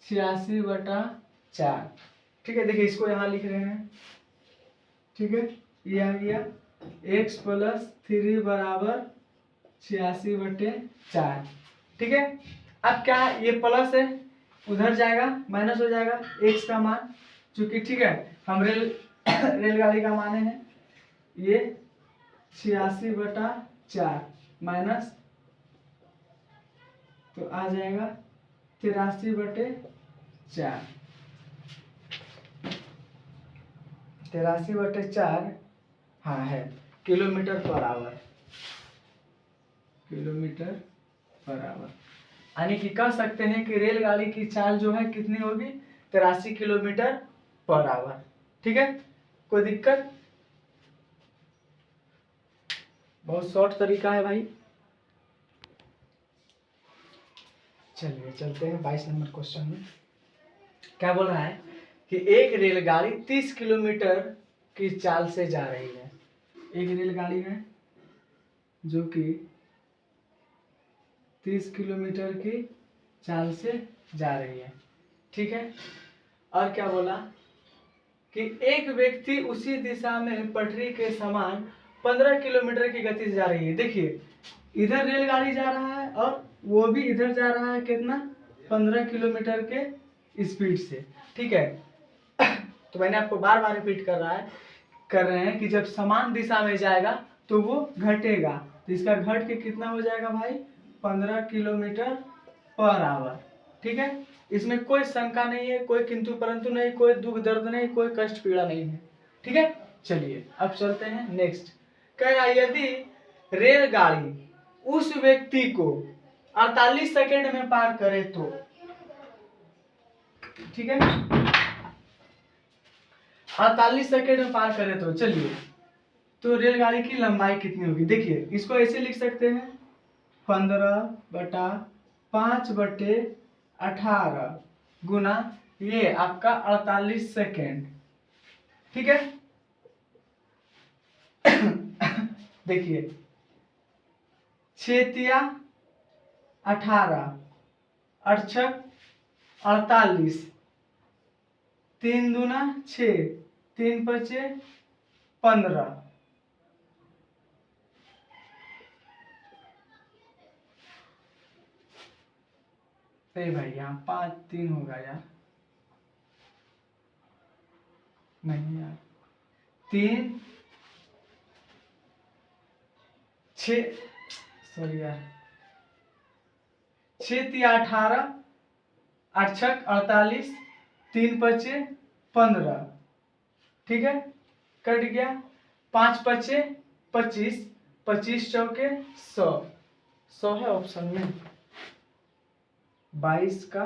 86/4, ठीक है। देखिए, इसको यहाँ लिख रहे हैं, ठीक है, ये आ गया x प्लस 3 बराबर 86/4, ठीक है। अब क्या है, ये प्लस है, उधर जाएगा माइनस हो जाएगा x का मान, चूंकि, ठीक है, हम रेलगाड़ी का माने हैं, ये 86/4 माइनस, तो आ जाएगा 83/4, 83/4, हाँ है, kilometre per hour, kilometre per hour. यानी कि कह सकते हैं कि रेलगाड़ी की चाल जो है कितनी होगी, 83 किलोमीटर पर आवर, ठीक है। कोई दिक्कत, बहुत शॉर्ट तरीका है भाई। चलिए चलते हैं 22 नंबर क्वेश्चन में। क्या बोल रहा है कि एक रेलगाड़ी 30 किलोमीटर की चाल से जा रही है। एक रेलगाड़ी है जो कि 30 किलोमीटर की चाल से जा रही है, ठीक है। और क्या बोला कि एक व्यक्ति उसी दिशा में पटरी के समान 15 किलोमीटर की गति से जा रही है। देखिए, इधर रेलगाड़ी जा रहा है और वो भी इधर जा रहा है, कितना, 15 किलोमीटर के स्पीड से, ठीक है। तो मैंने आपको बार बार रिपीट कर रहे हैं कि जब समान दिशा में जाएगा तो वो घटेगा, तो इसका घट के कितना हो जाएगा भाई 15 किलोमीटर पर आवर। ठीक है, इसमें कोई शंका नहीं है, कोई किंतु परंतु नहीं, कोई दुख दर्द नहीं, कोई कष्ट पीड़ा नहीं है। ठीक है, चलिए अब चलते हैं नेक्स्ट। कह रहा है यदि रेलगाड़ी उस व्यक्ति को 48 सेकंड में पार करे तो, ठीक है, 48 सेकंड में पार करे तो चलिए, तो रेलगाड़ी की लंबाई कितनी होगी? देखिए इसको ऐसे लिख सकते हैं 15/5/18 गुना ये आपका 48 सेकेंड। ठीक है देखिए 6×18 अड़छक 48, 3 दूना 6, 3 पचे 15। अरे भाई यहाँ 5 3 होगा यार, नहीं यार 3 6, सॉरी यार 6×18 अड़छक 48, 3 पचे 15। ठीक है, कट गया, 5 पचे 25, 25 चौके 100, 100 है ऑप्शन में। 22 का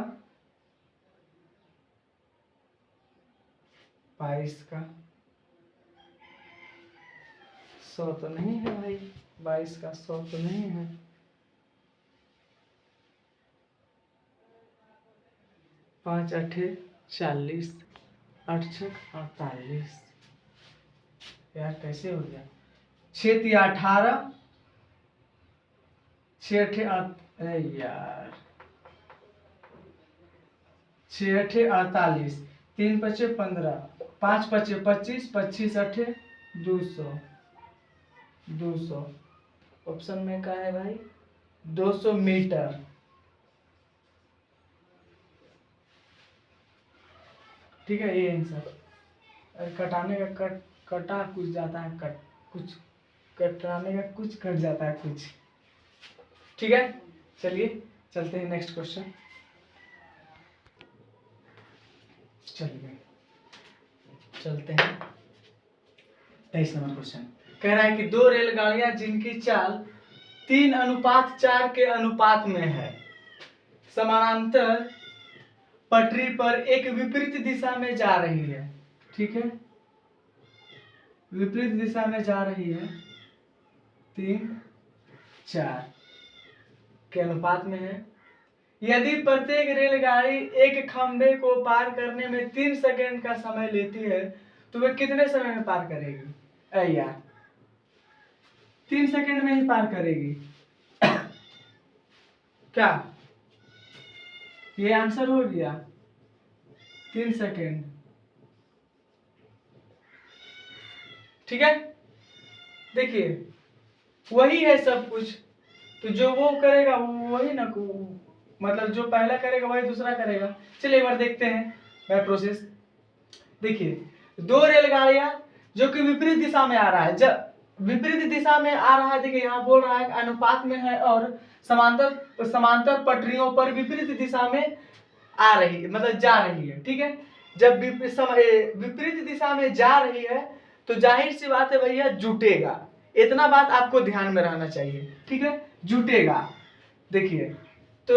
100 तो नहीं है भाई, 22 का 100 तो नहीं है। 5×8 40, 8×6 48, यार कैसे हो गया? 6×18 अरे यार 6×8 48, 3 पचे 15, 5 पचे 25, 25×8 200, 200 ऑप्शन में क्या है भाई? 200 मीटर। ठीक है, ये आंसर। कटाने का कटा कुछ जाता है, कुछ कटाने का कुछ कट जाता है कुछ। ठीक है, चलिए चलते हैं नेक्स्ट क्वेश्चन। चलिए चलते हैं 23 नंबर क्वेश्चन। कह रहा है कि 2 रेलगाड़ियां जिनकी चाल 3:4 के अनुपात में है, समानांतर पटरी पर एक विपरीत दिशा में जा रही है। ठीक है, विपरीत दिशा में जा रही है, 3:4 के अनुपात में है। यदि प्रत्येक रेलगाड़ी एक खंभे को पार करने में 3 सेकंड का समय लेती है तो वह कितने समय में पार करेगी? अरे यार 3 सेकंड में ही पार करेगी क्या? ये आंसर हो गया 3 सेकंड। ठीक है, देखिए वही है सब कुछ, तो जो वो करेगा वही ना, मतलब जो पहला करेगा वही दूसरा करेगा। चलिए एक बार देखते हैं वह प्रोसेस। देखिए 2 रेलगाड़ियां जो कि विपरीत दिशा में आ रहा है, जब विपरीत दिशा में आ रहा है, देखिए यहाँ बोल रहा है अनुपात में है और समांतर पटरियों पर विपरीत दिशा में आ रही है, मतलब जा रही है। ठीक है, जब विपरीत दिशा में जा रही है तो जाहिर सी बात है भैया जुटेगा, इतना बात आपको ध्यान में रहना चाहिए। ठीक है, जुटेगा। देखिए तो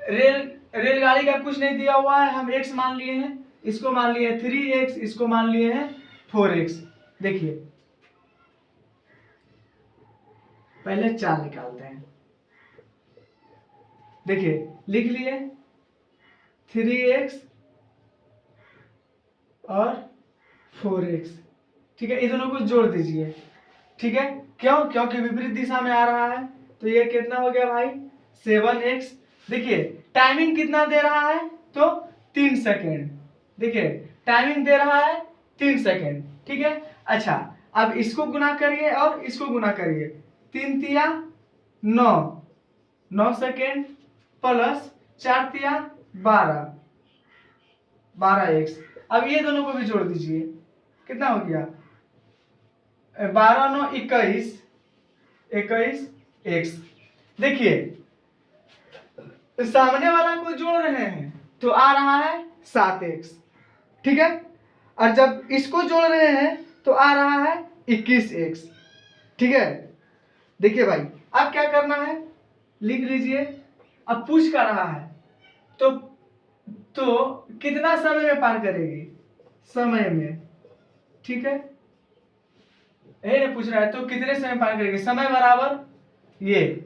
रेलगाड़ी का कुछ नहीं दिया हुआ है, हम x मान लिए हैं, इसको मान लिए 3x, इसको मान लिए हैं 4x। देखिए पहले चाल निकालते हैं। देखिए लिख लिए 3x और 4x। ठीक है, इन दोनों को जोड़ दीजिए। ठीक है, क्यों? क्योंकि विपरीत दिशा में आ रहा है, तो ये कितना हो गया भाई 7x। देखिए टाइमिंग कितना दे रहा है? तो 3 सेकेंड। देखिए टाइमिंग दे रहा है 3 सेकेंड। ठीक है, अच्छा अब इसको गुना करिए और इसको गुना करिए, 3 तिया 9, 9 सेकेंड प्लस 4 तिया 12, 12x। अब ये दोनों को भी जोड़ दीजिए, कितना हो गया 12 9 21, 21 एक्स। देखिए सामने वाला को जोड़ रहे हैं तो आ रहा है 7x, ठीक है, और जब इसको जोड़ रहे हैं तो आ रहा है 21x, ठीक है। देखिए भाई अब क्या करना है, लिख लीजिए। अब पूछ कर रहा है तो कितना समय में पार करेगी, समय में, ठीक है, यही ना पूछ रहा है, तो कितने समय पार करेगी, समय बराबर ये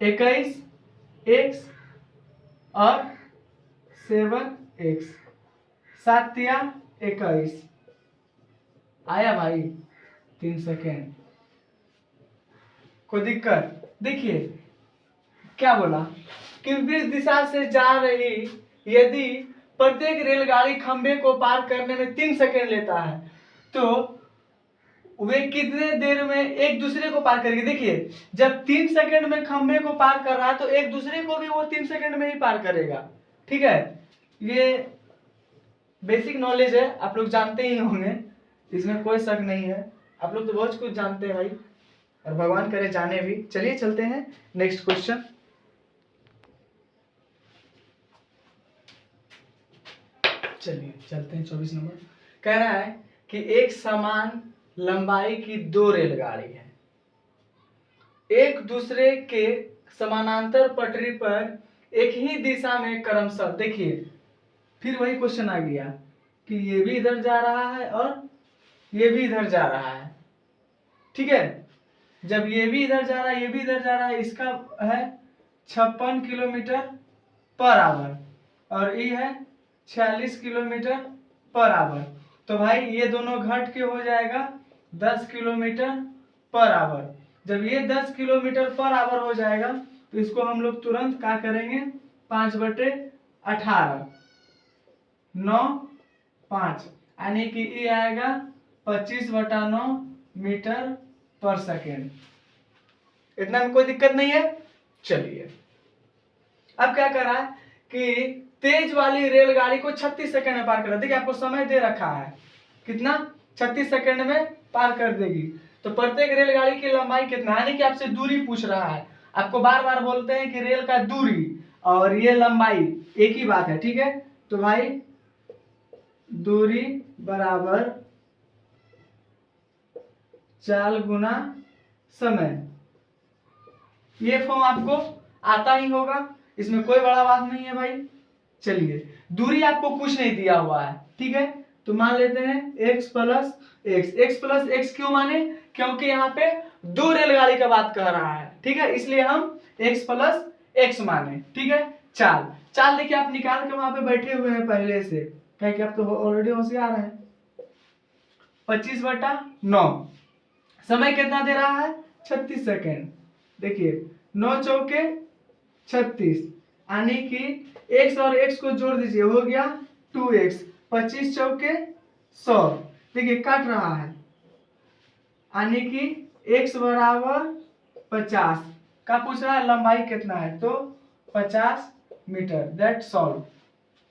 21x और 7x, 7 या 21 आया भाई 3 सेकेंड। कोई दिक्कत? देखिए क्या बोला कि विपरीत दिशा से जा रही यदि प्रत्येक रेलगाड़ी खंबे को पार करने में 3 सेकेंड लेता है तो वे कितने देर में एक दूसरे को पार करेगी। देखिए जब 3 सेकेंड में खंबे को पार कर रहा है तो एक दूसरे को भी वो 3 सेकेंड में ही पार करेगा, ठीक है। ये बेसिक नॉलेज है, आप लोग जानते ही होंगे, इसमें कोई शक नहीं है, आप लोग तो बहुत कुछ जानते हैं भाई, और भगवान करे जाने भी। चलिए चलते हैं नेक्स्ट क्वेश्चन। चलिए चलते हैं 24 नंबर। कह रहा है कि एक समान लंबाई की 2 रेलगाड़ी है, एक दूसरे के समानांतर पटरी पर एक ही दिशा में क्रमशः, देखिए फिर वही क्वेश्चन आ गया कि ये भी इधर जा रहा है और ये भी इधर जा रहा है, ठीक है। जब ये भी इधर जा रहा है ये भी इधर जा रहा है, इसका है 56 किलोमीटर पर आवर और ये है 46 किलोमीटर पर आवर, तो भाई ये दोनों घट के हो जाएगा 10 किलोमीटर पर आवर। जब ये 10 किलोमीटर पर आवर हो जाएगा तो इसको हम लोग तुरंत क्या करेंगे, 5/18 9 5 यानी कि ये आएगा 25/9 मीटर पर सेकेंड। इतना में कोई दिक्कत नहीं है। चलिए अब क्या कर रहा है कि तेज वाली रेलगाड़ी को 36 सेकंड में पार कर रहा है। देखिए आपको समय दे रखा है कितना, 36 सेकंड में पार कर देगी। तो प्रत्येक रेलगाड़ी की लंबाई कितना है, यानी कि आपसे दूरी पूछ रहा है। आपको बार बार बोलते हैं कि रेल का दूरी और ये लंबाई एक ही बात है, ठीक है। तो भाई दूरी बराबर चाल गुना समय, ये फॉर्म आपको आता ही होगा, इसमें कोई बड़ा बात नहीं है भाई। चलिए दूरी आपको कुछ नहीं दिया हुआ है, ठीक है, तो मान लेते हैं x प्लस एक्स क्यों माने, क्योंकि यहाँ पे 2 रेलगाड़ी का बात कर रहा है, ठीक है, इसलिए हम x प्लस एक्स माने, ठीक है। चाल देखिए आप निकाल के वहां पे बैठे हुए हैं पहले से, क्या कि आप तो ऑलरेडी होशियार हैं। 25/9, समय कितना दे रहा है 36 सेकेंड। देखिए 9 चौके 36 यानी कि x और x को जोड़ दीजिए, हो गया 2x, 25 चौके 100। देखिए कट रहा है यानी कि x बराबर 50 का पूछ रहा है, लंबाई कितना है तो 50 मीटर, दैट सॉल्व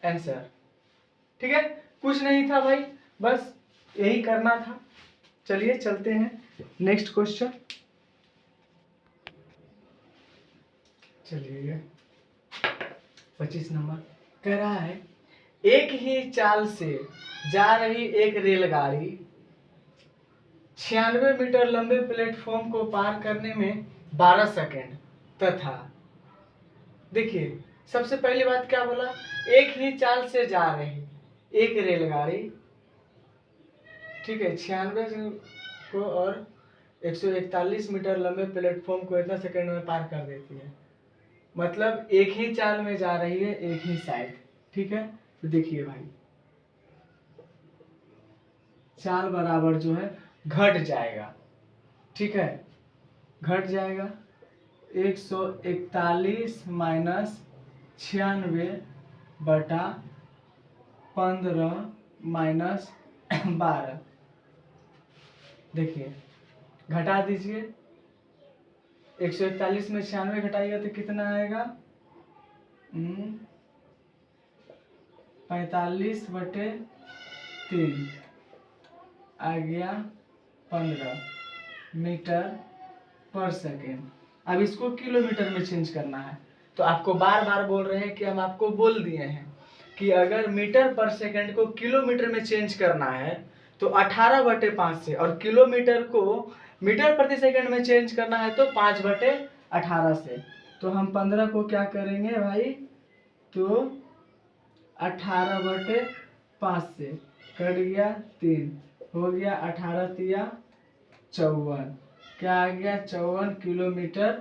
आंसर, ठीक है। कुछ नहीं था भाई, बस यही करना था। चलिए चलते हैं नेक्स्ट क्वेश्चन। चलिए 25 नंबर कह रहा है एक ही चाल से जा रही एक रेलगाड़ी 96 मीटर लंबे प्लेटफॉर्म को पार करने में 12 सेकेंड तथा, देखिए सबसे पहली बात क्या बोला, एक ही चाल से जा रही एक रेलगाड़ी, ठीक है, 96 को और 141 मीटर लंबे प्लेटफॉर्म को इतना सेकंड में पार कर देती है, मतलब एक ही चाल में जा रही है एक ही साइड, ठीक है। तो देखिए भाई चाल बराबर जो है घट जाएगा, ठीक है, घट जाएगा 141 माइनस 96/15 माइनस 12, देखिए घटा दीजिए, 141 में 96 घटाइएगा तो कितना आएगा 45/3 आ गया 15 मीटर पर सेकेंड। अब इसको किलोमीटर में चेंज करना है, तो आपको बार बार बोल रहे हैं कि हम आपको बोल दिए हैं कि अगर मीटर पर सेकंड को किलोमीटर में चेंज करना है तो 18/5 से, और किलोमीटर को मीटर प्रति सेकंड में चेंज करना है तो 5/18 से। तो हम 15 को क्या करेंगे भाई, तो 18/5 से कट गया 3, हो गया 18 तिया 54, क्या आ गया 54 किलोमीटर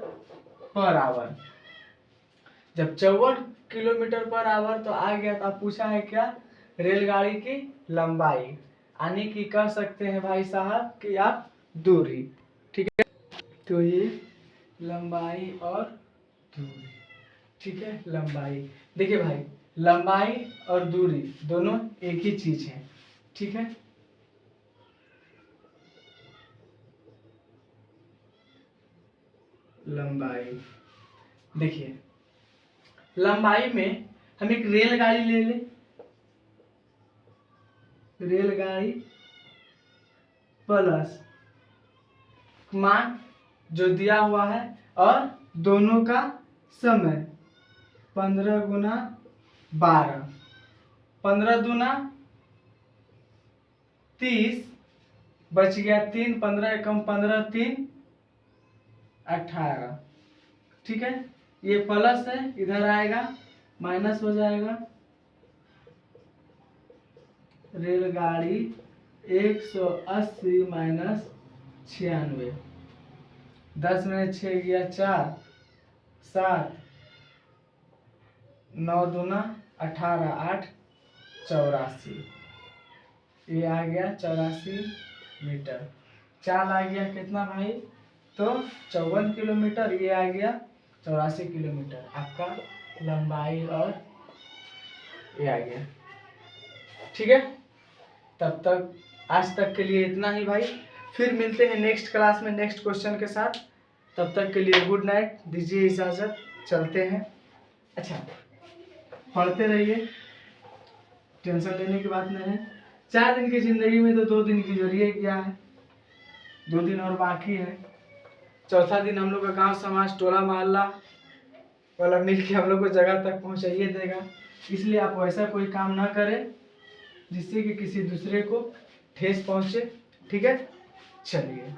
पर आवर। जब 54 किलोमीटर पर आवर तो आ गया, तो आप पूछा है क्या, रेलगाड़ी की लंबाई, यानी कि कह सकते हैं भाई साहब कि आप दूरी। ठीक है, तो ये लंबाई और दूरी, ठीक है। लंबाई, देखिए भाई, लंबाई और दूरी दोनों एक ही चीज है, ठीक है। लंबाई, देखिए लंबाई में हम एक रेलगाड़ी ले लें, रेलगाड़ी प्लस मान जो दिया हुआ है और दोनों का समय 15 गुना 12, 15 दूना 30, बच गया 3, 15 एकम 15, 3 18, ठीक है। ये प्लस है, इधर आएगा माइनस हो जाएगा। रेलगाड़ी 180 माइनस 96, 10 में 6 गया 4, 7, 9 दूना 18, 8 84, ये आ गया 84 मीटर। चाल आ गया कितना भाई, तो 54 किलोमीटर, ये आ गया 84 किलोमीटर आपका लंबाई, और ये आ गया, ठीक है। तब तक आज तक के लिए इतना ही भाई, फिर मिलते हैं नेक्स्ट क्लास में नेक्स्ट क्वेश्चन के साथ। तब तक के लिए गुड नाइट, दीजिए इजाज़त, चलते हैं। अच्छा, पढ़ते रहिए, टेंशन लेने की बात नहीं है। 4 दिन की जिंदगी में तो 2 दिन की जरिए क्या है, 2 दिन और बाकी है। चौथा दिन हम लोग का गांव समाज टोला मोहल्ला वाला मिल के हम लोग को जगह तक पहुंचाइए देगा, इसलिए आप वैसा कोई काम ना करें जिससे कि किसी दूसरे को ठेस पहुंचे, ठीक है। चलिए।